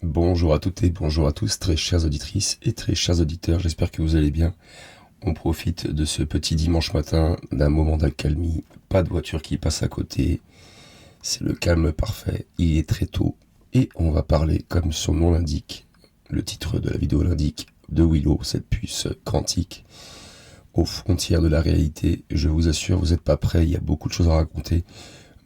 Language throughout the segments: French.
Bonjour à toutes et bonjour à tous, très chères auditrices et très chers auditeurs, j'espère que vous allez bien. On profite de ce petit dimanche matin, d'un moment d'accalmie, pas de voiture qui passe à côté, c'est le calme parfait, il est très tôt et on va parler, comme son nom l'indique, le titre de la vidéo l'indique, de Willow, cette puce quantique, aux frontières de la réalité. Je vous assure, vous n'êtes pas prêts, il y a beaucoup de choses à raconter.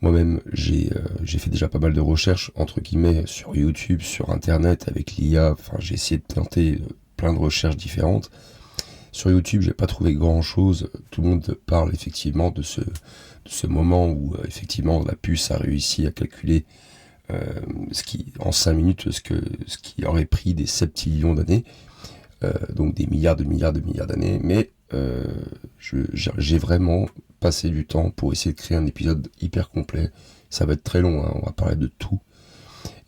Moi-même, j'ai fait déjà pas mal de recherches, entre guillemets, sur YouTube, sur Internet, avec l'IA. Enfin, j'ai essayé de tenter plein de recherches différentes. Sur YouTube, j'ai pas trouvé grand-chose. Tout le monde parle effectivement de ce moment où, effectivement, la puce a réussi à calculer en 5 minutes ce qui aurait pris des septillions d'années. Donc des milliards de milliards de milliards d'années. Mais j'ai vraiment passer du temps pour essayer de créer un épisode hyper complet. Ça va être très long, hein. On va parler de tout.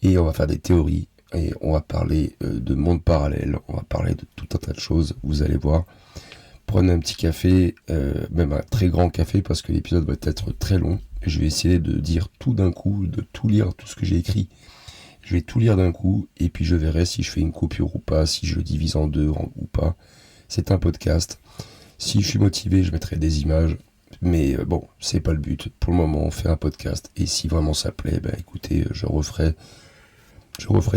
Et on va faire des théories. Et on va parler de mondes parallèles. On va parler de tout un tas de choses. Vous allez voir. Prenez un petit café, même un très grand café, parce que l'épisode va être très long. Je vais essayer de dire tout d'un coup, de tout lire, tout ce que j'ai écrit. Je vais tout lire d'un coup, et puis je verrai si je fais une coupure ou pas, si je le divise en deux ou pas. C'est un podcast. Si je suis motivé, je mettrai des images. Mais bon, c'est pas le but. Pour le moment, on fait un podcast. Et si vraiment ça plaît, écoutez, je referai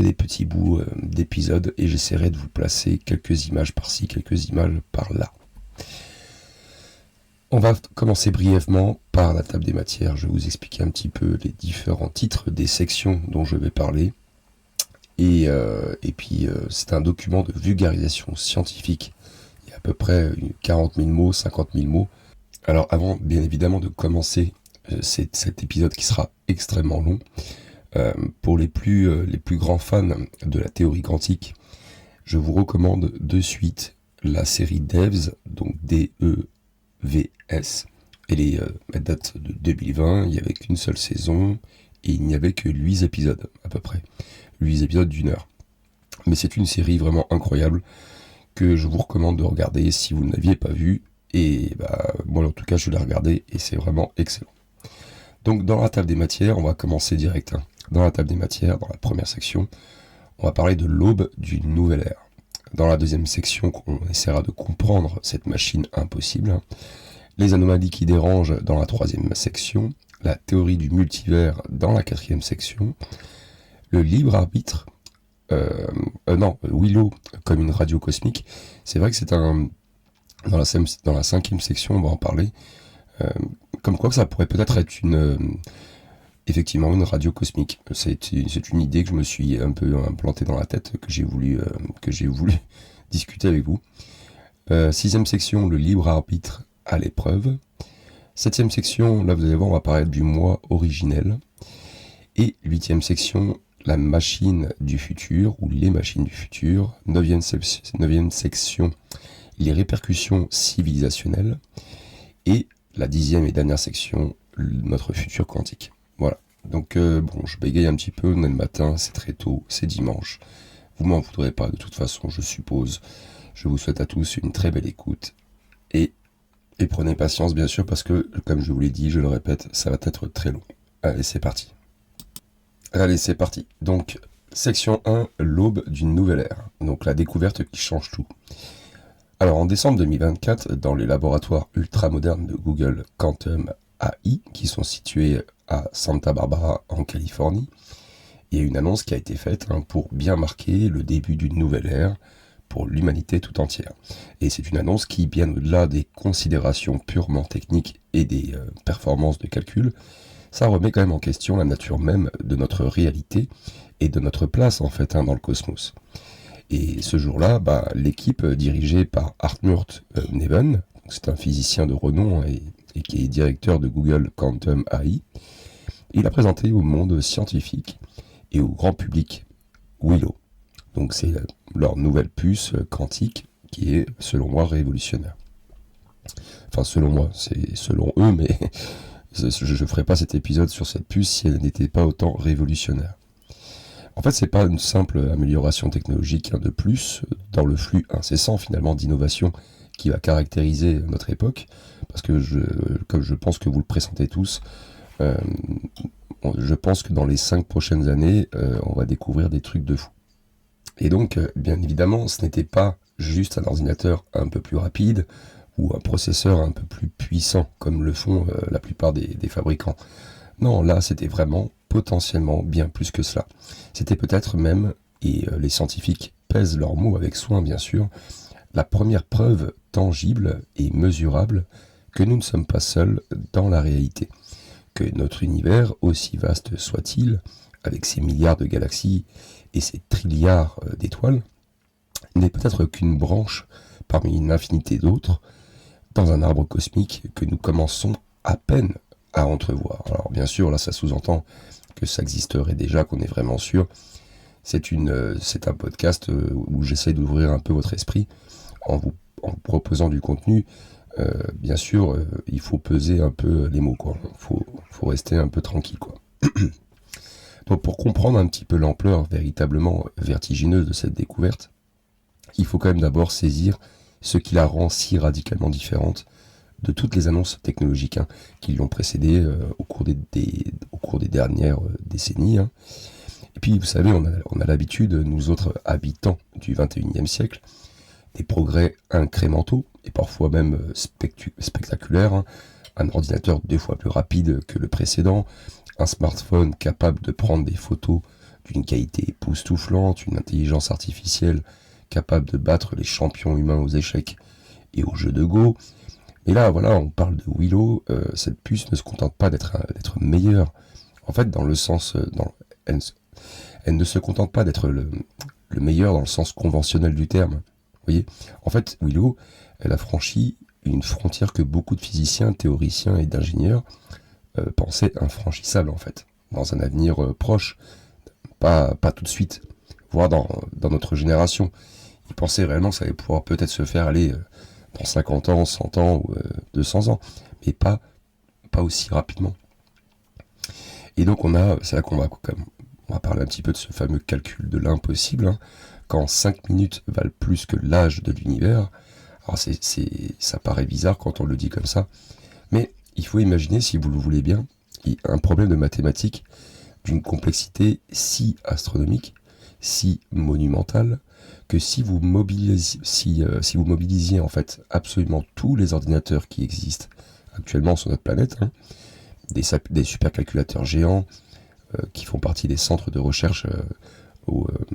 des petits bouts d'épisodes et j'essaierai de vous placer quelques images par-ci, quelques images par-là. On va commencer brièvement par la table des matières. Je vais vous expliquer un petit peu les différents titres des sections dont je vais parler. Et puis, c'est un document de vulgarisation scientifique. Il y a à peu près 40 000 mots, 50 000 mots. Alors avant, bien évidemment, de commencer cet épisode qui sera extrêmement long, pour les plus grands fans de la théorie quantique, je vous recommande de suite la série Devs, donc D-E-V-S. Elle date de 2020, il n'y avait qu'une seule saison, et il n'y avait que 8 épisodes, à peu près. 8 épisodes d'1 heure. Mais c'est une série vraiment incroyable, que je vous recommande de regarder si vous ne l'aviez pas vue. Et moi en tout cas je l'ai regardé et c'est vraiment excellent. Donc dans la table des matières, on va commencer direct. Dans la table des matières, dans la première section, on va parler de l'aube d'une nouvelle ère. Dans la deuxième section, on essaiera de comprendre cette machine impossible. Les anomalies qui dérangent dans la troisième section, la théorie du multivers dans la quatrième section, le libre arbitre, Willow comme une radio cosmique. C'est vrai que c'est un... Dans la cinquième section, on va en parler. Comme quoi que ça pourrait peut-être être effectivement une radio cosmique. C'est une idée que je me suis un peu implantée dans la tête, que j'ai voulu discuter avec vous. Sixième section, le libre arbitre à l'épreuve. Septième section, là vous allez voir, on va parler du moi originel. Et huitième section, la machine du futur, ou les machines du futur. Neuvième section, les répercussions civilisationnelles, et la dixième et dernière section, notre futur quantique. Voilà. Donc je bégaye un petit peu, on est le matin, c'est très tôt, c'est dimanche. Vous m'en voudrez pas de toute façon, je suppose. Je vous souhaite à tous une très belle écoute. Et prenez patience bien sûr, parce que, comme je vous l'ai dit, je le répète, ça va être très long. Allez, c'est parti. Donc, section 1, l'aube d'une nouvelle ère. Donc la découverte qui change tout. Alors en décembre 2024, dans les laboratoires ultramodernes de Google Quantum AI, qui sont situés à Santa Barbara en Californie, il y a une annonce qui a été faite pour bien marquer le début d'une nouvelle ère pour l'humanité tout entière. Et c'est une annonce qui, bien au-delà des considérations purement techniques et des performances de calcul, ça remet quand même en question la nature même de notre réalité et de notre place en fait dans le cosmos. Et ce jour-là, l'équipe dirigée par Arthur Neven, c'est un physicien de renom et qui est directeur de Google Quantum AI, il a présenté au monde scientifique et au grand public Willow. Donc c'est leur nouvelle puce quantique qui est, selon moi, révolutionnaire. Enfin, selon moi, c'est selon eux, mais je ne ferai pas cet épisode sur cette puce si elle n'était pas autant révolutionnaire. En fait, c'est pas une simple amélioration technologique de plus dans le flux incessant finalement d'innovation qui va caractériser notre époque, parce que comme je pense que vous le pressentez tous, je pense que dans les 5 prochaines années, on va découvrir des trucs de fou. Et donc, bien évidemment, ce n'était pas juste un ordinateur un peu plus rapide ou un processeur un peu plus puissant, comme le font la plupart des fabricants. Non, là, c'était vraiment potentiellement bien plus que cela. C'était peut-être même, et les scientifiques pèsent leurs mots avec soin bien sûr, la première preuve tangible et mesurable que nous ne sommes pas seuls dans la réalité, que notre univers, aussi vaste soit-il, avec ses milliards de galaxies et ses trilliards d'étoiles, n'est peut-être qu'une branche parmi une infinité d'autres dans un arbre cosmique que nous commençons à peine à entrevoir. Alors bien sûr, là ça sous-entend que ça existerait déjà, qu'on est vraiment sûr. C'est un podcast où j'essaie d'ouvrir un peu votre esprit en vous proposant du contenu. Bien sûr, il faut peser un peu les mots, quoi. Faut rester un peu tranquille, quoi. Donc pour comprendre un petit peu l'ampleur véritablement vertigineuse de cette découverte, il faut quand même d'abord saisir ce qui la rend si radicalement différente de toutes les annonces technologiques qui l'ont précédée au cours des dernières décennies. Et puis, vous savez, on a l'habitude, nous autres habitants du 21e siècle, des progrès incrémentaux et parfois même spectaculaires. Un ordinateur 2 fois plus rapide que le précédent, un smartphone capable de prendre des photos d'une qualité époustouflante, une intelligence artificielle capable de battre les champions humains aux échecs et aux jeux de Go. Et là, voilà, on parle de Willow, cette puce ne se contente pas d'être meilleure. En fait, dans le sens... elle ne se contente pas d'être le meilleur dans le sens conventionnel du terme. Vous voyez ? En fait, Willow, elle a franchi une frontière que beaucoup de physiciens, théoriciens et d'ingénieurs pensaient infranchissable, en fait, dans un avenir proche, pas tout de suite, voire dans notre génération. Ils pensaient réellement que ça allait pouvoir peut-être se faire aller dans 50 ans, 100 ans ou 200 ans, mais pas aussi rapidement. Et donc c'est là qu'on va parler un petit peu de ce fameux calcul de l'impossible, quand 5 minutes valent plus que l'âge de l'univers. Alors ça paraît bizarre quand on le dit comme ça, mais il faut imaginer, si vous le voulez bien, un problème de mathématiques d'une complexité si astronomique, si monumentale, que si vous mobilisiez en fait absolument tous les ordinateurs qui existent actuellement sur notre planète, des supercalculateurs géants qui font partie des centres de recherche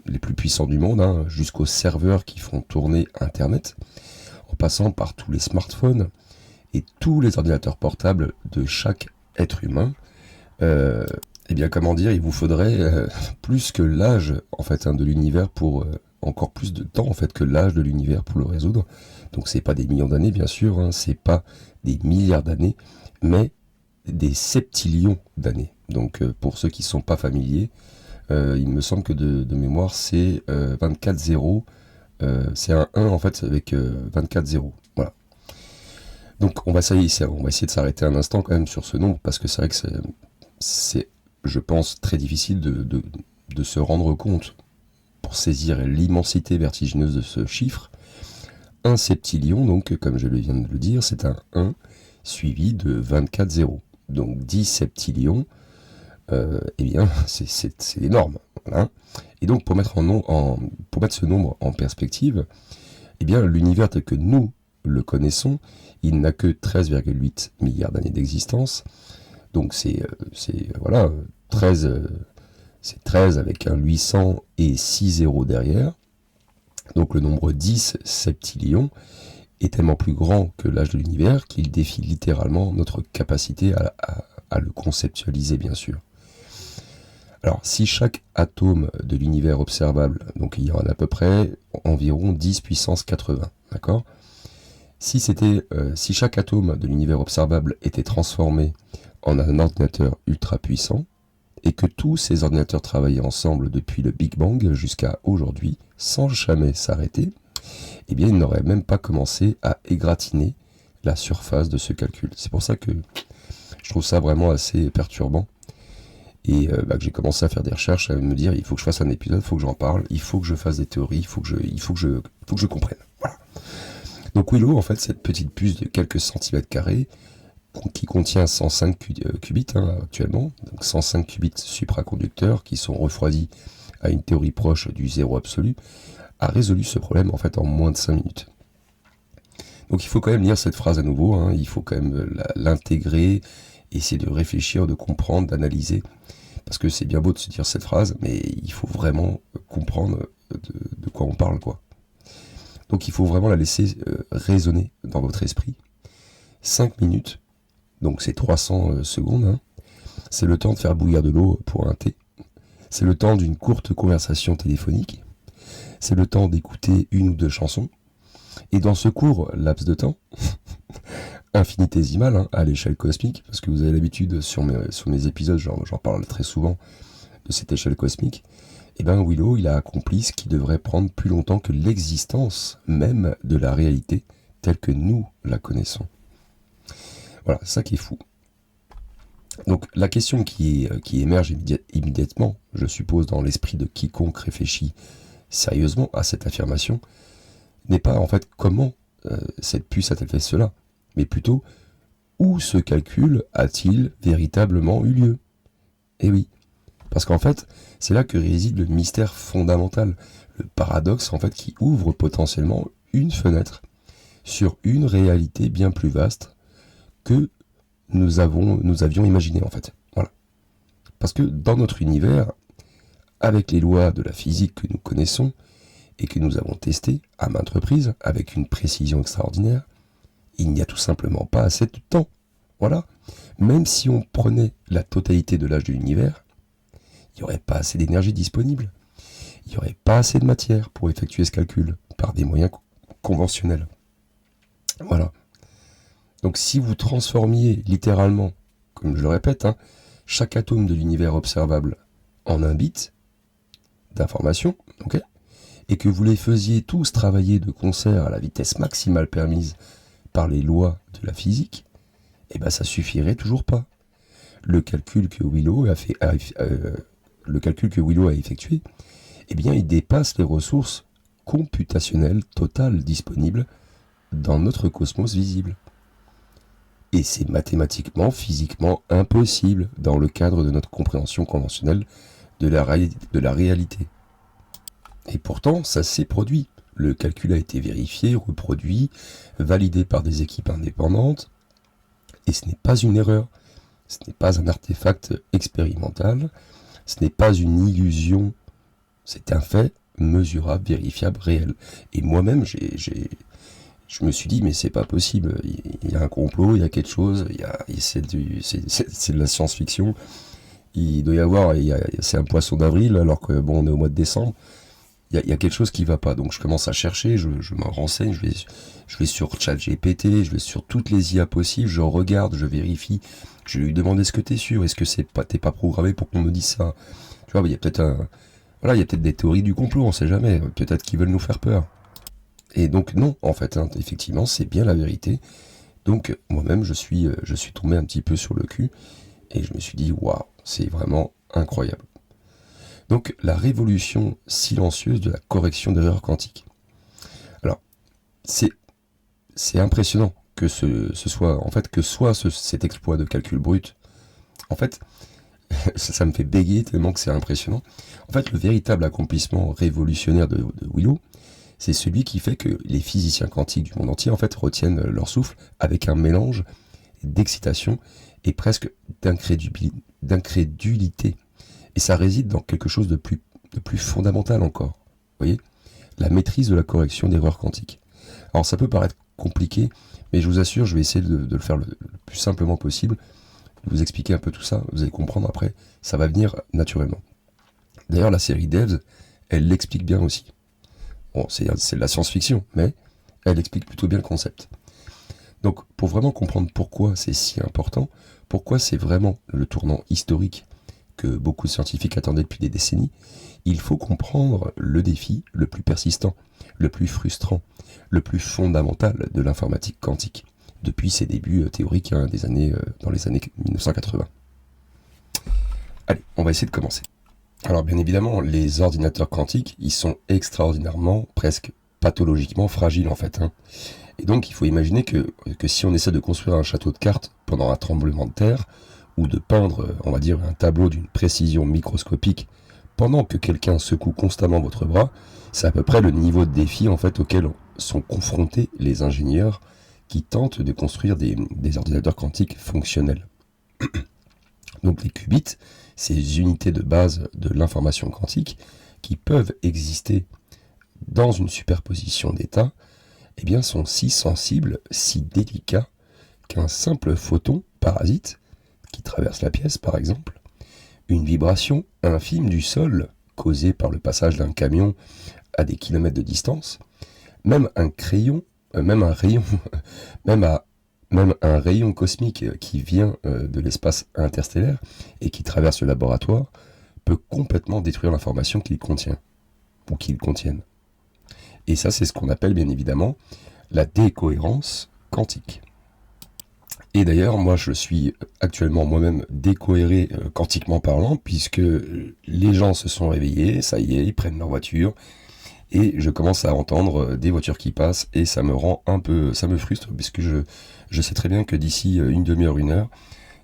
les plus puissants du monde, jusqu'aux serveurs qui font tourner Internet, en passant par tous les smartphones et tous les ordinateurs portables de chaque être humain, eh bien, comment dire, il vous faudrait plus que l'âge en fait de l'univers pour encore plus de temps en fait que l'âge de l'univers pour le résoudre. Donc c'est pas des millions d'années bien sûr, c'est pas des milliards d'années, mais des septillions d'années. Donc pour ceux qui ne sont pas familiers, il me semble que de mémoire c'est 24 zéros, c'est un 1 en fait avec 24 zéros. Voilà. Donc on va essayer de s'arrêter un instant quand même sur ce nombre, parce que c'est vrai que c'est je pense très difficile de se rendre compte pour saisir l'immensité vertigineuse de ce chiffre. Un septillion, donc comme je viens de le dire, c'est un 1 suivi de 24 zéros. Donc 10 septillions, eh bien c'est énorme. Voilà. Et donc pour mettre ce nombre en perspective, eh bien l'univers tel que nous le connaissons, il n'a que 13,8 milliards d'années d'existence. Donc c'est 13 avec un 800 et 6 zéros derrière. Donc le nombre 10 septillions est tellement plus grand que l'âge de l'univers qu'il défie littéralement notre capacité à le conceptualiser, bien sûr. Alors si chaque atome de l'univers observable, donc il y en a à peu près environ 10 puissance 80, d'accord ? Si chaque atome de l'univers observable était transformé en un ordinateur ultra puissant, et que tous ces ordinateurs travaillaient ensemble depuis le Big Bang jusqu'à aujourd'hui, sans jamais s'arrêter, eh bien, ils n'auraient même pas commencé à égratigner la surface de ce calcul. C'est pour ça que je trouve ça vraiment assez perturbant, et que j'ai commencé à faire des recherches, à me dire, il faut que je fasse un épisode, il faut que j'en parle, il faut que je fasse des théories, il faut que je comprenne. Voilà. Donc Willow, en fait, cette petite puce de quelques centimètres carrés, qui contient 105 qubits actuellement, donc 105 qubits supraconducteurs qui sont refroidis à une théorie proche du zéro absolu, a résolu ce problème en fait en moins de 5 minutes. Donc il faut quand même lire cette phrase à nouveau, hein, il faut quand même l'intégrer, essayer de réfléchir, de comprendre, d'analyser, parce que c'est bien beau de se dire cette phrase, mais il faut vraiment comprendre de quoi on parle, quoi. Donc il faut vraiment la laisser résonner dans votre esprit. 5 minutes, donc c'est 300 secondes, hein. C'est le temps de faire bouillir de l'eau pour un thé. C'est le temps d'une courte conversation téléphonique. C'est le temps d'écouter une ou deux chansons. Et dans ce court laps de temps, infinitésimal, hein, à l'échelle cosmique, parce que vous avez l'habitude sur mes épisodes, j'en parle très souvent de cette échelle cosmique, et bien Willow, il a accompli ce qui devrait prendre plus longtemps que l'existence même de la réalité telle que nous la connaissons. Voilà, c'est ça qui est fou. Donc la question qui émerge immédiatement, je suppose dans l'esprit de quiconque réfléchit sérieusement à cette affirmation, n'est pas en fait comment cette puce a-t-elle fait cela, mais plutôt où ce calcul a-t-il véritablement eu lieu. Et oui, parce qu'en fait, c'est là que réside le mystère fondamental, le paradoxe en fait qui ouvre potentiellement une fenêtre sur une réalité bien plus vaste que nous avions imaginé en fait. Voilà. Parce que dans notre univers, avec les lois de la physique que nous connaissons et que nous avons testées à maintes reprises avec une précision extraordinaire, il n'y a tout simplement pas assez de temps. Voilà. Même si on prenait la totalité de l'âge de l'univers, il n'y aurait pas assez d'énergie disponible. Il n'y aurait pas assez de matière pour effectuer ce calcul par des moyens conventionnels. Voilà. Donc si vous transformiez littéralement, comme je le répète, hein, chaque atome de l'univers observable en un bit d'information, okay, et que vous les faisiez tous travailler de concert à la vitesse maximale permise par les lois de la physique, eh ben ça suffirait toujours pas. Le calcul que Willow a effectué, eh bien il dépasse les ressources computationnelles totales disponibles dans notre cosmos visible. Et c'est mathématiquement, physiquement impossible dans le cadre de notre compréhension conventionnelle de la réalité. Et pourtant, ça s'est produit. Le calcul a été vérifié, reproduit, validé par des équipes indépendantes. Et ce n'est pas une erreur. Ce n'est pas un artefact expérimental. Ce n'est pas une illusion. C'est un fait mesurable, vérifiable, réel. Et moi-même, je me suis dit, mais c'est pas possible, il y a un complot, il y a quelque chose, c'est de la science-fiction, il doit y avoir, c'est un poisson d'avril, alors que bon, on est au mois de décembre, il y a quelque chose qui va pas, donc je commence à chercher, je me renseigne, je vais sur ChatGPT, je vais sur toutes les IA possibles, je regarde, je vérifie, je lui demande est-ce que t'es sûr, est-ce que t'es pas programmé pour qu'on me dise ça, tu vois, il y a peut-être des théories du complot, on sait jamais, peut-être qu'ils veulent nous faire peur. Et donc non, en fait, hein, effectivement, c'est bien la vérité. Donc moi-même, je suis tombé un petit peu sur le cul et je me suis dit, waouh, c'est vraiment incroyable. Donc la révolution silencieuse de la correction d'erreurs quantiques. Alors, c'est impressionnant que cet exploit de calcul brut, en fait, ça me fait bégayer tellement que c'est impressionnant. En fait, le véritable accomplissement révolutionnaire de Willow, c'est celui qui fait que les physiciens quantiques du monde entier en fait retiennent leur souffle avec un mélange d'excitation et presque d'incrédulité. Et ça réside dans quelque chose de plus fondamental encore. Vous voyez ? La maîtrise de la correction d'erreurs quantiques. Alors ça peut paraître compliqué, mais je vous assure, je vais essayer de le faire le plus simplement possible, de vous expliquer un peu tout ça, vous allez comprendre après, ça va venir naturellement. D'ailleurs, la série Devs, elle l'explique bien aussi. Bon, c'est de la science-fiction, mais elle explique plutôt bien le concept. Donc, pour vraiment comprendre pourquoi c'est si important, pourquoi c'est vraiment le tournant historique que beaucoup de scientifiques attendaient depuis des décennies, il faut comprendre le défi le plus persistant, le plus frustrant, le plus fondamental de l'informatique quantique, depuis ses débuts théoriques dans les années 1980. Allez, on va essayer de commencer. Alors bien évidemment, les ordinateurs quantiques, ils sont extraordinairement, presque pathologiquement fragiles en fait. Hein. Et donc il faut imaginer que si on essaie de construire un château de cartes pendant un tremblement de terre, ou de peindre, on va dire, un tableau d'une précision microscopique pendant que quelqu'un secoue constamment votre bras, c'est à peu près le niveau de défi en fait auquel sont confrontés les ingénieurs qui tentent de construire des ordinateurs quantiques fonctionnels. Donc les qubits, ces unités de base de l'information quantique qui peuvent exister dans une superposition d'états, eh bien sont si sensibles, si délicats qu'un simple photon parasite qui traverse la pièce par exemple, une vibration infime du sol causée par le passage d'un camion à des kilomètres de distance, même un crayon, même un rayon, même un rayon cosmique qui vient de l'espace interstellaire et qui traverse le laboratoire peut complètement détruire l'information qu'il contient ou qu'il contienne. Et ça, c'est ce qu'on appelle bien évidemment la décohérence quantique. Et d'ailleurs, moi, je suis actuellement moi-même décohéré quantiquement parlant, puisque les gens se sont réveillés, ça y est, ils prennent leur voiture, et je commence à entendre des voitures qui passent, et ça me rend un peu, ça me frustre, puisque je sais très bien que d'ici une demi-heure, une heure,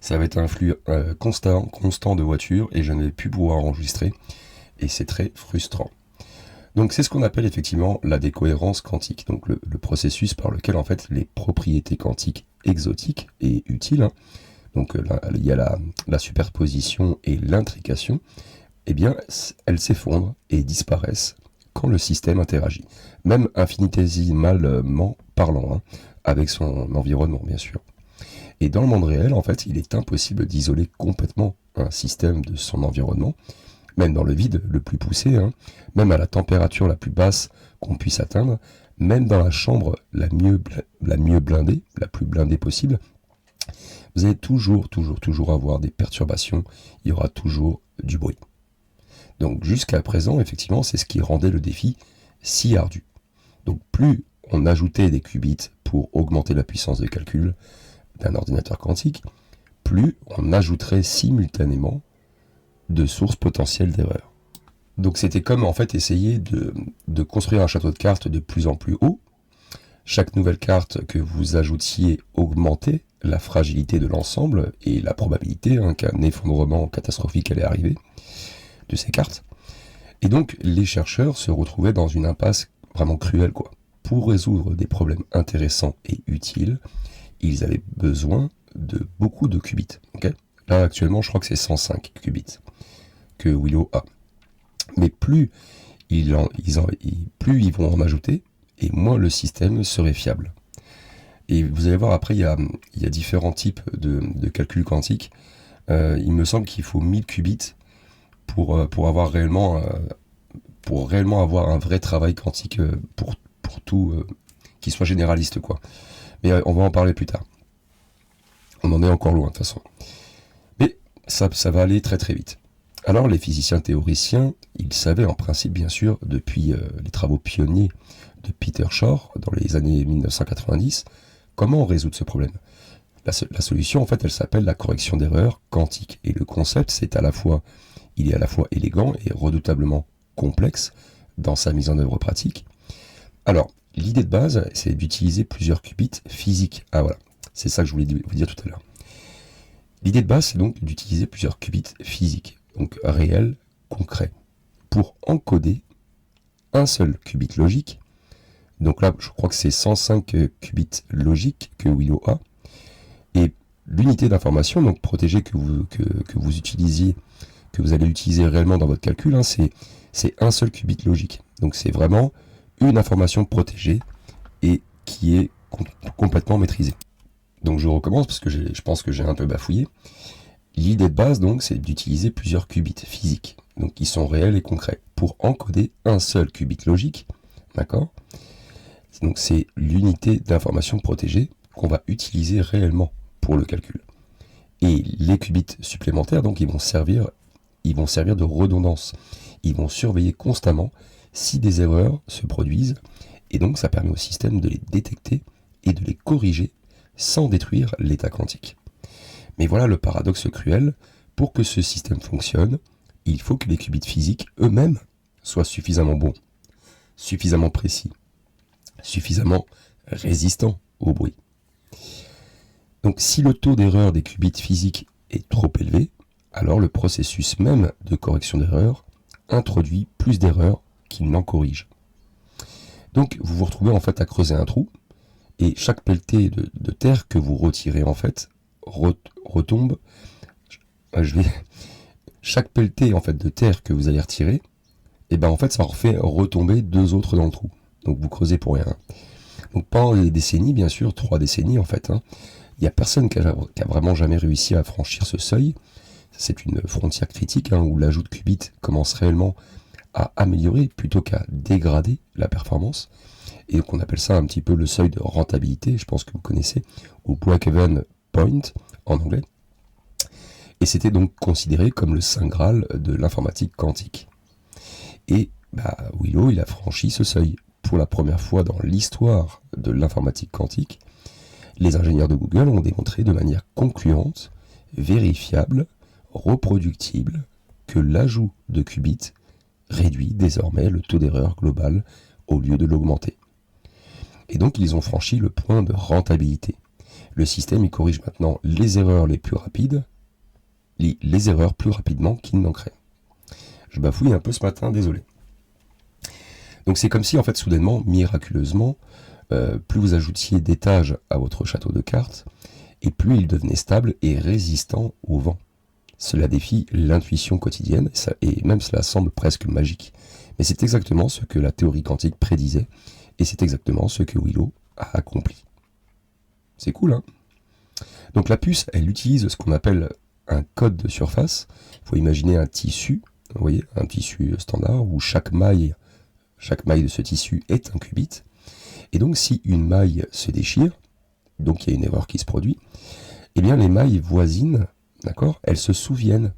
ça va être un flux constant de voitures, et je ne vais plus pouvoir enregistrer, et c'est très frustrant. Donc c'est ce qu'on appelle effectivement la décohérence quantique, donc le processus par lequel en fait les propriétés quantiques exotiques et utiles, donc là, il y a la superposition et l'intrication, eh bien elles s'effondrent et disparaissent quand le système interagit, même infinitésimalement parlant, avec son environnement bien sûr. Et dans le monde réel, en fait, il est impossible d'isoler complètement un système de son environnement, même dans le vide le plus poussé, même à la température la plus basse qu'on puisse atteindre, même dans la chambre la mieux blindée, la plus blindée possible, vous allez toujours avoir des perturbations, il y aura toujours du bruit. Donc jusqu'à présent, effectivement, c'est ce qui rendait le défi si ardu. Donc plus on ajoutait des qubits pour augmenter la puissance de calcul d'un ordinateur quantique, plus on ajouterait simultanément de sources potentielles d'erreurs. Donc c'était comme en fait essayer de construire un château de cartes de plus en plus haut. Chaque nouvelle carte que vous ajoutiez augmentait la fragilité de l'ensemble et la probabilité qu'un effondrement catastrophique allait arriver de ces cartes. Et donc les chercheurs se retrouvaient dans une impasse vraiment cruelle, quoi. Pour résoudre des problèmes intéressants et utiles, ils avaient besoin de beaucoup de qubits. Okay, là actuellement je crois que c'est 105 qubits que Willow a. Mais plus ils vont en ajouter, et moins le système serait fiable. Et vous allez voir, après, il y a différents types de calculs quantiques. Il me semble qu'il faut 1000 qubits pour avoir réellement avoir un vrai travail quantique pour tout, qui soit généraliste, quoi. Mais on va en parler plus tard. On en est encore loin, de toute façon. Mais ça va aller très très vite. Alors les physiciens théoriciens, ils savaient en principe bien sûr depuis les travaux pionniers de Peter Shor dans les années 1990 comment résoudre ce problème. La solution en fait elle s'appelle la correction d'erreurs quantique et le concept il est à la fois élégant et redoutablement complexe dans sa mise en œuvre pratique. Alors l'idée de base c'est d'utiliser plusieurs qubits physiques. Ah voilà, c'est ça que je voulais vous dire tout à l'heure. L'idée de base c'est donc d'utiliser plusieurs qubits physiques, donc réel, concret, pour encoder un seul qubit logique. Donc là, je crois que c'est 105 qubits logiques que Willow a. Et l'unité d'information, donc protégée que vous utilisiez, que vous allez utiliser réellement dans votre calcul, c'est un seul qubit logique. Donc c'est vraiment une information protégée et qui est complètement maîtrisée. Donc je recommence parce que je pense que j'ai un peu bafouillé. L'idée de base, donc, c'est d'utiliser plusieurs qubits physiques, donc qui sont réels et concrets, pour encoder un seul qubit logique, d'accord ? Donc c'est l'unité d'information protégée qu'on va utiliser réellement pour le calcul. Et les qubits supplémentaires, donc, ils vont servir de redondance. Ils vont surveiller constamment si des erreurs se produisent, et donc ça permet au système de les détecter et de les corriger sans détruire l'état quantique. Mais voilà le paradoxe cruel, pour que ce système fonctionne, il faut que les qubits physiques eux-mêmes soient suffisamment bons, suffisamment précis, suffisamment résistants au bruit. Donc si le taux d'erreur des qubits physiques est trop élevé, alors le processus même de correction d'erreur introduit plus d'erreurs qu'il n'en corrige. Donc vous vous retrouvez en fait à creuser un trou, et chaque pelletée de terre que vous retirez en fait retombe. Chaque pelletée en fait de terre que vous allez retirer, et ben en fait ça en refait retomber 2 autres dans le trou. Donc vous creusez pour rien. Donc pendant des décennies, bien sûr, 3 décennies en fait, il n'y a personne qui a vraiment jamais réussi à franchir ce seuil. C'est une frontière critique où l'ajout de qubits commence réellement à améliorer plutôt qu'à dégrader la performance. Et donc on appelle ça un petit peu le seuil de rentabilité, je pense que vous connaissez, ou break-even point en anglais. Et c'était donc considéré comme le saint graal de l'informatique quantique. Et Willow, il a franchi ce seuil. Pour la première fois dans l'histoire de l'informatique quantique, les ingénieurs de Google ont démontré de manière concluante, vérifiable, reproductible, que l'ajout de qubits réduit désormais le taux d'erreur global au lieu de l'augmenter. Et donc ils ont franchi le point de rentabilité. Le système il corrige maintenant les erreurs les plus rapides, les erreurs plus rapidement qu'il n'en crée. Je bafouille un peu ce matin, désolé. Donc c'est comme si en fait soudainement, miraculeusement, plus vous ajoutiez d'étages à votre château de cartes, et plus il devenait stable et résistant au vent. Cela défie l'intuition quotidienne, et même cela semble presque magique. Mais c'est exactement ce que la théorie quantique prédisait, et c'est exactement ce que Willow a accompli. C'est cool, hein? Donc la puce, elle utilise ce qu'on appelle un code de surface. Il faut imaginer un tissu, vous voyez, un tissu standard, où chaque maille de ce tissu est un qubit. Et donc si une maille se déchire, donc il y a une erreur qui se produit, eh bien les mailles voisines, d'accord, elles se souviennent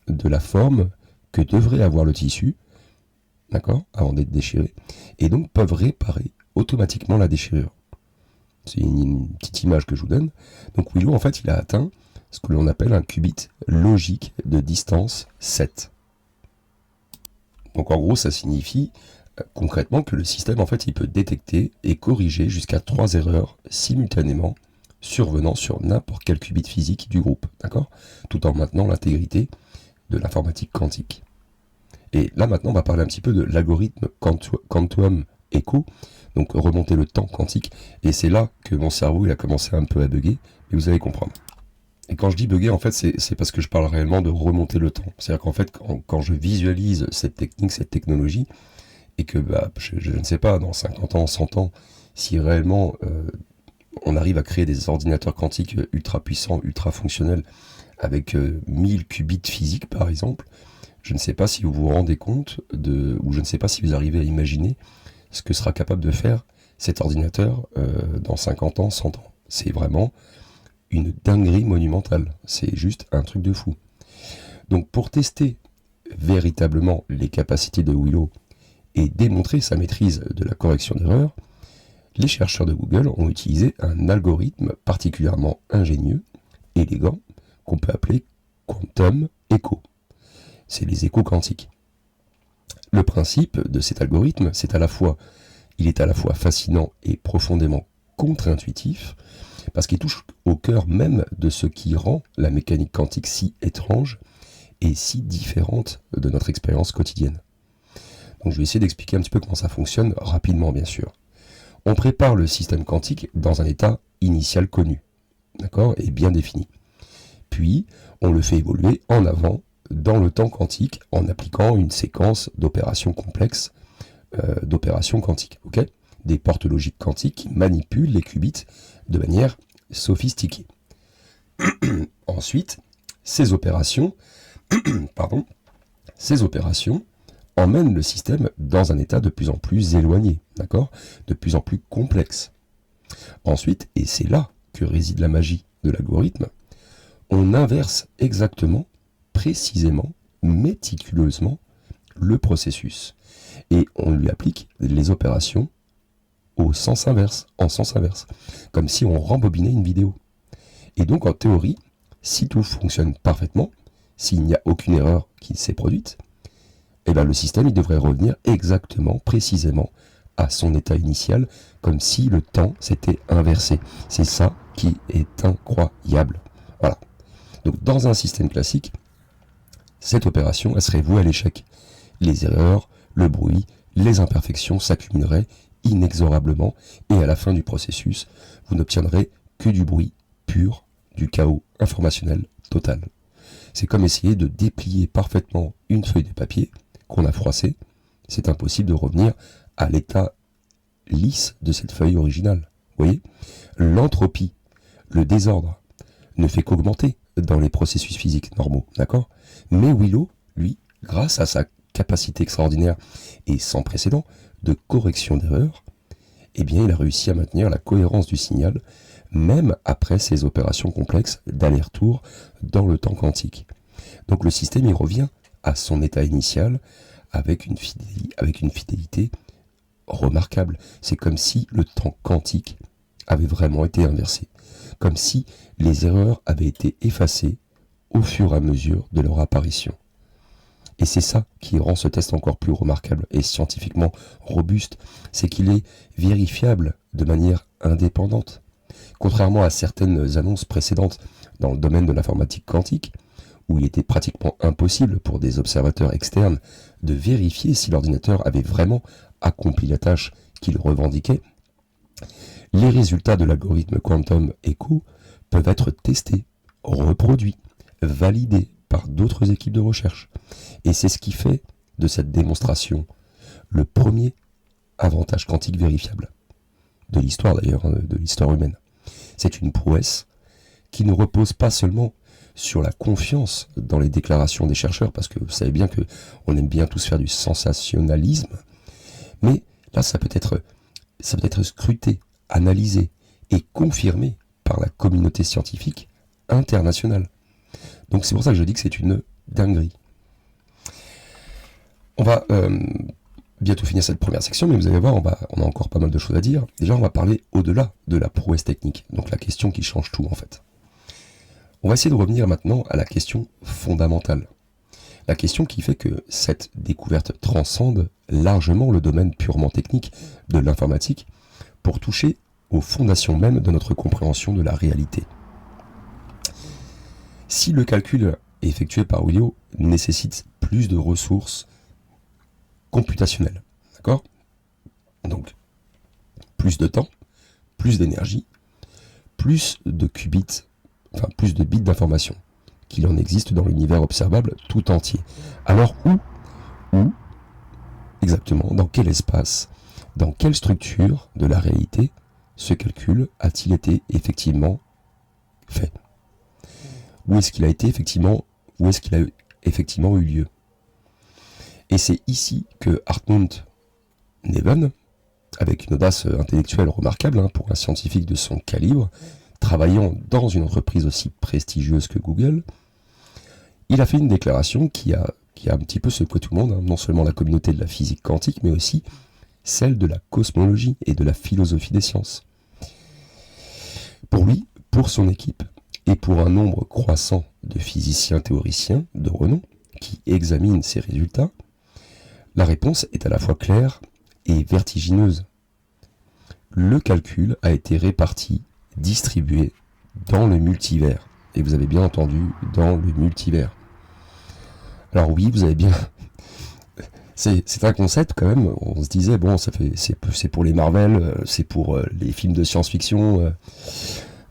de la forme que devrait avoir le tissu, d'accord, avant d'être déchiré, et donc peuvent réparer automatiquement la déchirure. C'est une petite image que je vous donne. Donc Willow, en fait, il a atteint ce que l'on appelle un qubit logique de distance 7. Donc en gros, ça signifie concrètement que le système, en fait, il peut détecter et corriger jusqu'à 3 erreurs simultanément survenant sur n'importe quel qubit physique du groupe, d'accord, tout en maintenant l'intégrité de l'informatique quantique. Et là maintenant on va parler un petit peu de l'algorithme Quantum Echo, donc remonter le temps quantique, et c'est là que mon cerveau il a commencé un peu à bugger, mais vous allez comprendre. Et quand je dis bugger, en fait, c'est parce que je parle réellement de remonter le temps. C'est-à-dire qu'en fait, quand je visualise cette technique, cette technologie, et que je ne sais pas, dans 50 ans, 100 ans, si réellement on arrive à créer des ordinateurs quantiques ultra puissants, ultra fonctionnels, avec 1000 qubits physiques par exemple, je ne sais pas si vous vous rendez compte ou je ne sais pas si vous arrivez à imaginer ce que sera capable de faire cet ordinateur dans 50 ans, 100 ans. C'est vraiment une dinguerie monumentale. C'est juste un truc de fou. Donc pour tester véritablement les capacités de Willow et démontrer sa maîtrise de la correction d'erreurs, les chercheurs de Google ont utilisé un algorithme particulièrement ingénieux, élégant, qu'on peut appeler Quantum Echo. C'est les échos quantiques. Le principe de cet algorithme, il est à la fois fascinant et profondément contre-intuitif, parce qu'il touche au cœur même de ce qui rend la mécanique quantique si étrange et si différente de notre expérience quotidienne. Donc je vais essayer d'expliquer un petit peu comment ça fonctionne rapidement, bien sûr. On prépare le système quantique dans un état initial connu, d'accord, et bien défini. Puis, on le fait évoluer en avant dans le temps quantique en appliquant une séquence d'opérations complexes, d'opérations quantiques, ok, des portes logiques quantiques qui manipulent les qubits de manière sophistiquée. Ensuite, ces opérations emmènent le système dans un état de plus en plus éloigné, d'accord, de plus en plus complexe. Ensuite, et c'est là que réside la magie de l'algorithme, on inverse exactement, précisément, méticuleusement le processus. Et on lui applique les opérations en sens inverse, comme si on rembobinait une vidéo. Et donc en théorie, si tout fonctionne parfaitement, s'il n'y a aucune erreur qui s'est produite, eh bien le système il devrait revenir exactement, précisément, à son état initial, comme si le temps s'était inversé. C'est ça qui est incroyable. Voilà. Donc dans un système classique, cette opération elle serait vouée à l'échec. les erreurs, le bruit, les imperfections s'accumuleraient inexorablement et à la fin du processus, vous n'obtiendrez que du bruit pur, du chaos informationnel total. C'est comme essayer de déplier parfaitement une feuille de papier qu'on a froissée. C'est impossible de revenir à l'état lisse de cette feuille originale. Vous voyez ? L'entropie, le désordre, ne fait qu'augmenter dans les processus physiques normaux, d'accord ? Mais Willow, lui, grâce à sa capacité extraordinaire et sans précédent de correction d'erreurs, eh bien, il a réussi à maintenir la cohérence du signal, même après ces opérations complexes d'aller-retour dans le temps quantique. Donc le système, il revient à son état initial avec une fidélité remarquable. C'est comme si le temps quantique avait vraiment été inversé, comme si les erreurs avaient été effacées au fur et à mesure de leur apparition. Et c'est ça qui rend ce test encore plus remarquable et scientifiquement robuste, c'est qu'il est vérifiable de manière indépendante. Contrairement à certaines annonces précédentes dans le domaine de l'informatique quantique, où il était pratiquement impossible pour des observateurs externes de vérifier si l'ordinateur avait vraiment accompli la tâche qu'il revendiquait, les résultats de l'algorithme Quantum Echo peuvent être testés, reproduits, validés par d'autres équipes de recherche. Et c'est ce qui fait de cette démonstration le premier avantage quantique vérifiable. De l'histoire d'ailleurs, de l'histoire humaine. C'est une prouesse qui ne repose pas seulement sur la confiance dans les déclarations des chercheurs, parce que vous savez bien qu'on aime bien tous faire du sensationnalisme, mais là ça peut être scruté, analysé et confirmé par la communauté scientifique internationale. Donc c'est pour ça que je dis que c'est une dinguerie. On va bientôt finir cette première section, mais vous allez voir, on a encore pas mal de choses à dire. Déjà, on va parler au-delà de la prouesse technique, donc la question qui change tout en fait. On va essayer de revenir maintenant à la question fondamentale. La question qui fait que cette découverte transcende largement le domaine purement technique de l'informatique pour toucher aux fondations même de notre compréhension de la réalité. Si le calcul effectué par Willow nécessite plus de ressources computationnelles, d'accord ? Donc, plus de temps, plus d'énergie, plus de qubits, enfin plus de bits d'information qu'il en existe dans l'univers observable tout entier. Alors où exactement, dans quel espace, dans quelle structure de la réalité ce calcul a-t-il été effectivement fait ? Où est-ce qu'il a effectivement eu lieu ? Et c'est ici que Hartmut Neven, avec une audace intellectuelle remarquable pour un scientifique de son calibre, travaillant dans une entreprise aussi prestigieuse que Google, il a fait une déclaration qui a un petit peu secoué tout le monde, non seulement la communauté de la physique quantique, mais aussi celle de la cosmologie et de la philosophie des sciences. Pour lui, pour son équipe, et pour un nombre croissant de physiciens théoriciens de renom qui examinent ces résultats, la réponse est à la fois claire et vertigineuse. Le calcul a été réparti, distribué dans le multivers. Et vous avez bien entendu, dans le multivers. Alors oui, vous avez bien... C'est un concept quand même, on se disait, bon, c'est pour les Marvel, c'est pour les films de science-fiction,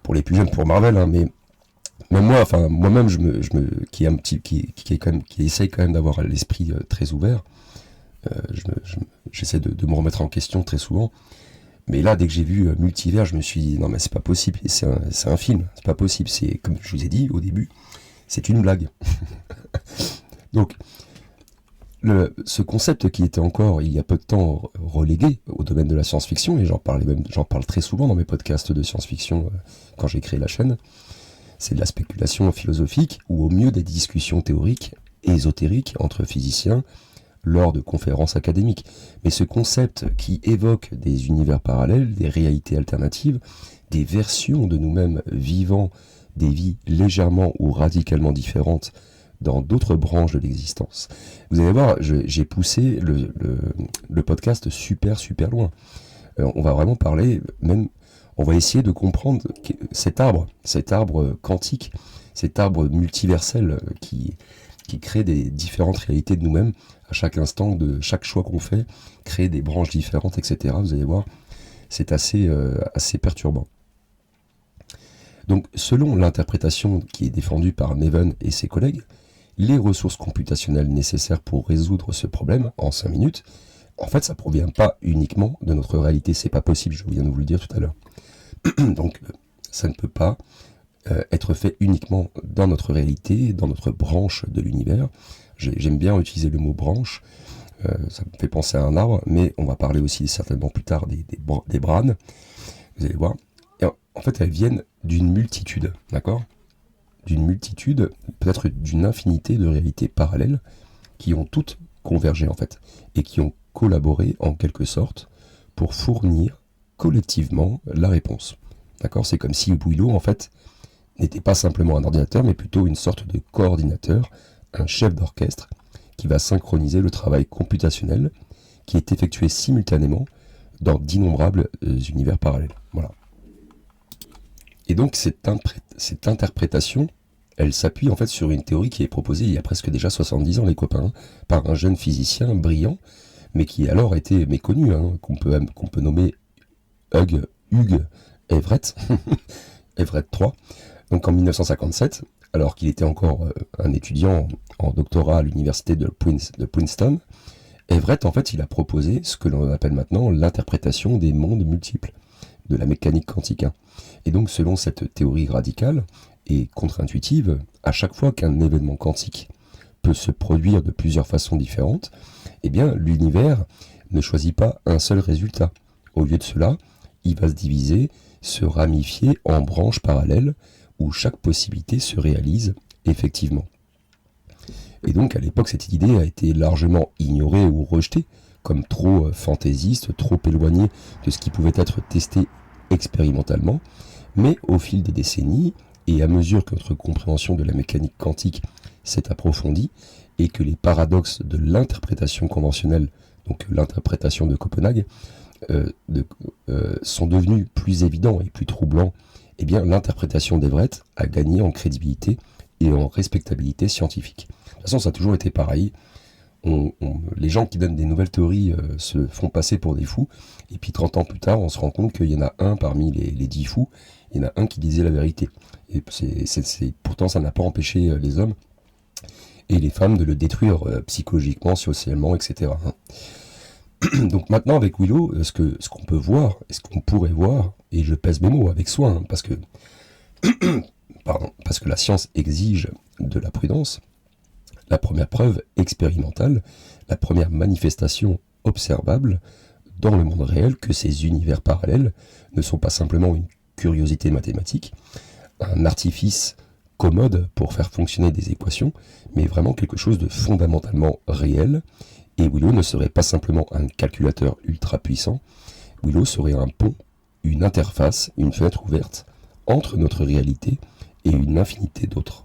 pour les plus jeunes pour Marvel, mais moi-même, qui essaye quand même d'avoir l'esprit très ouvert, j'essaie de me remettre en question très souvent. Mais là, dès que j'ai vu Multivers, je me suis dit, non mais c'est pas possible, c'est un film, c'est pas possible, c'est, comme je vous ai dit au début, c'est une blague. Donc, ce concept qui était encore, il y a peu de temps, relégué au domaine de la science-fiction, et j'en parle très souvent dans mes podcasts de science-fiction quand j'ai créé la chaîne, c'est de la spéculation philosophique, ou au mieux des discussions théoriques, ésotériques, entre physiciens, lors de conférences académiques. Mais ce concept qui évoque des univers parallèles, des réalités alternatives, des versions de nous-mêmes vivant des vies légèrement ou radicalement différentes dans d'autres branches de l'existence. Vous allez voir, j'ai poussé le podcast super loin. On va vraiment parler, on va essayer de comprendre cet arbre quantique, cet arbre multiversel qui crée des différentes réalités de nous-mêmes à chaque instant de chaque choix qu'on fait, créer des branches différentes, etc. Vous allez voir, c'est assez perturbant. Donc, selon l'interprétation qui est défendue par Neven et ses collègues, les ressources computationnelles nécessaires pour résoudre ce problème en 5 minutes, en fait, ça ne provient pas uniquement de notre réalité. C'est pas possible, je viens de vous le dire tout à l'heure. Donc, ça ne peut pas être fait uniquement dans notre réalité, dans notre branche de l'univers. J'aime bien utiliser le mot branche, ça me fait penser à un arbre, mais on va parler aussi certainement plus tard des branes, vous allez voir. Et en fait, elles viennent d'une multitude, d'accord ? D'une multitude, peut-être d'une infinité de réalités parallèles qui ont toutes convergé en fait, et qui ont collaboré en quelque sorte pour fournir collectivement la réponse. D'accord ? C'est comme si Willow, en fait, n'était pas simplement un ordinateur, mais plutôt une sorte de coordinateur, un chef d'orchestre qui va synchroniser le travail computationnel qui est effectué simultanément dans d'innombrables univers parallèles. Voilà. Et donc cette interprétation, elle s'appuie en fait sur une théorie qui est proposée il y a presque déjà 70 ans, les copains, par un jeune physicien brillant, mais qui alors a été méconnu, qu'on peut nommer Hugh Everett, Everett III. Donc en 1957, alors qu'il était encore un étudiant en doctorat à l'université de Princeton, Everett, en fait, il a proposé ce que l'on appelle maintenant l'interprétation des mondes multiples, de la mécanique quantique. Et donc, selon cette théorie radicale et contre-intuitive, à chaque fois qu'un événement quantique peut se produire de plusieurs façons différentes, eh bien, l'univers ne choisit pas un seul résultat. Au lieu de cela, il va se diviser, se ramifier en branches parallèles où chaque possibilité se réalise effectivement. Et donc, à l'époque, cette idée a été largement ignorée ou rejetée comme trop fantaisiste, trop éloignée de ce qui pouvait être testé expérimentalement. Mais au fil des décennies, et à mesure que notre compréhension de la mécanique quantique s'est approfondie, et que les paradoxes de l'interprétation conventionnelle, donc l'interprétation de Copenhague, sont devenus plus évidents et plus troublants, eh bien l'interprétation d'Everett a gagné en crédibilité et en respectabilité scientifique. De toute façon, ça a toujours été pareil. Les gens qui donnent des nouvelles théories se font passer pour des fous, et puis 30 ans plus tard, on se rend compte qu'il y en a un parmi les 10 fous, il y en a un qui disait la vérité. Et pourtant, ça n'a pas empêché les hommes et les femmes de le détruire psychologiquement, socialement, etc. Donc maintenant, avec Willow, ce qu'on peut voir, et ce qu'on pourrait voir, et je pèse mes mots avec soin, parce que la science exige de la prudence, la première preuve expérimentale, la première manifestation observable dans le monde réel que ces univers parallèles ne sont pas simplement une curiosité mathématique, un artifice commode pour faire fonctionner des équations, mais vraiment quelque chose de fondamentalement réel. Et Willow ne serait pas simplement un calculateur ultra puissant, Willow serait un pont, une interface, une fenêtre ouverte entre notre réalité et une infinité d'autres.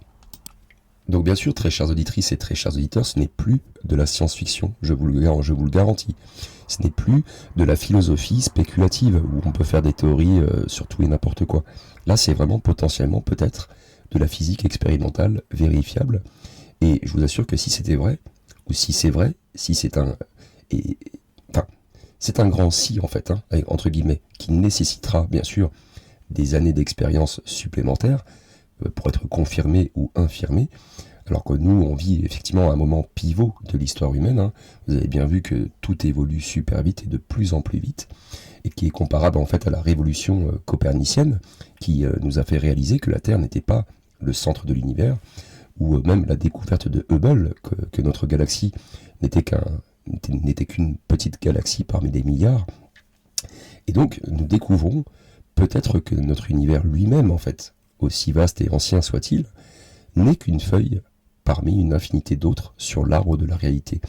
Donc bien sûr, très chères auditrices et très chers auditeurs, ce n'est plus de la science-fiction, je vous le garantis. Ce n'est plus de la philosophie spéculative où on peut faire des théories sur tout et n'importe quoi. Là, c'est vraiment potentiellement peut-être de la physique expérimentale vérifiable. Et je vous assure que si c'était vrai, ou si c'est vrai, si c'est un... c'est un grand si en fait, entre guillemets, qui nécessitera bien sûr des années d'expérience supplémentaires pour être confirmé ou infirmé, alors que nous, on vit effectivement un moment pivot de l'histoire humaine. Vous avez bien vu que tout évolue super vite et de plus en plus vite, et qui est comparable en fait à la révolution copernicienne, qui nous a fait réaliser que la Terre n'était pas le centre de l'univers, ou même la découverte de Hubble, que notre galaxie n'était qu'une petite galaxie parmi des milliards. Et donc, nous découvrons peut-être que notre univers lui-même, en fait, aussi vaste et ancien soit-il, n'est qu'une feuille parmi une infinité d'autres sur l'arbre de la réalité.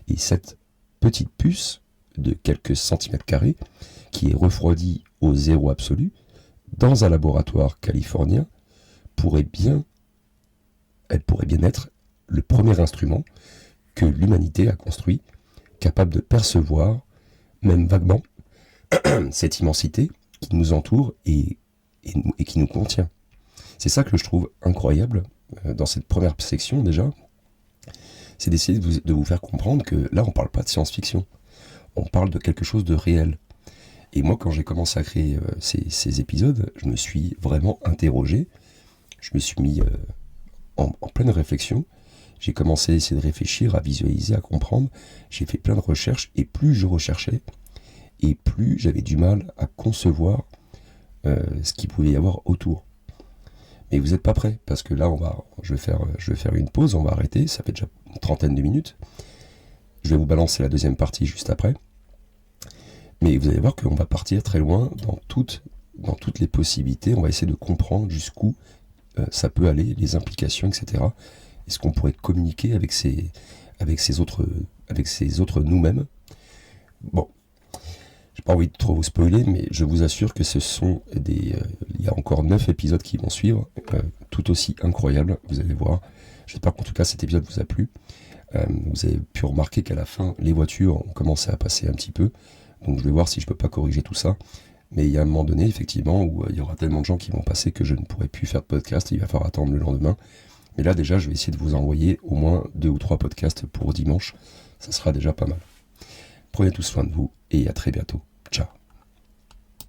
Et cette petite puce de quelques centimètres carrés, qui est refroidie au zéro absolu, dans un laboratoire californien, pourrait bien être le premier instrument que l'humanité a construit, capable de percevoir, même vaguement, cette immensité qui nous entoure et qui nous contient. C'est ça que je trouve incroyable dans cette première section déjà, c'est d'essayer de vous faire comprendre que là, on parle pas de science-fiction. On parle de quelque chose de réel. Et moi, quand j'ai commencé à créer ces épisodes, je me suis vraiment interrogé. Je me suis mis en pleine réflexion. J'ai commencé à essayer de réfléchir, à visualiser, à comprendre. J'ai fait plein de recherches. Et plus je recherchais, et plus j'avais du mal à concevoir ce qu'il pouvait y avoir autour. Mais vous n'êtes pas prêts, parce que là, je vais faire une pause, on va arrêter. Ça fait déjà une trentaine de minutes. Je vais vous balancer la deuxième partie juste après. Mais vous allez voir qu'on va partir très loin dans toutes les possibilités. On va essayer de comprendre jusqu'où ça peut aller, les implications, etc. Est-ce qu'on pourrait communiquer avec ces autres nous-mêmes? Bon, j'ai pas envie de trop vous spoiler, mais je vous assure que ce sont il y a encore 9 épisodes qui vont suivre, tout aussi incroyables, vous allez voir. J'espère qu'en tout cas cet épisode vous a plu. Vous avez pu remarquer qu'à la fin, les voitures ont commencé à passer un petit peu. Donc je vais voir si je peux pas corriger tout ça. Mais il y a un moment donné, effectivement, où il y aura tellement de gens qui vont passer que je ne pourrai plus faire de podcast. Il va falloir attendre le lendemain. Mais là, déjà, je vais essayer de vous envoyer au moins 2 ou 3 podcasts pour dimanche. Ça sera déjà pas mal. Prenez tout soin de vous et à très bientôt.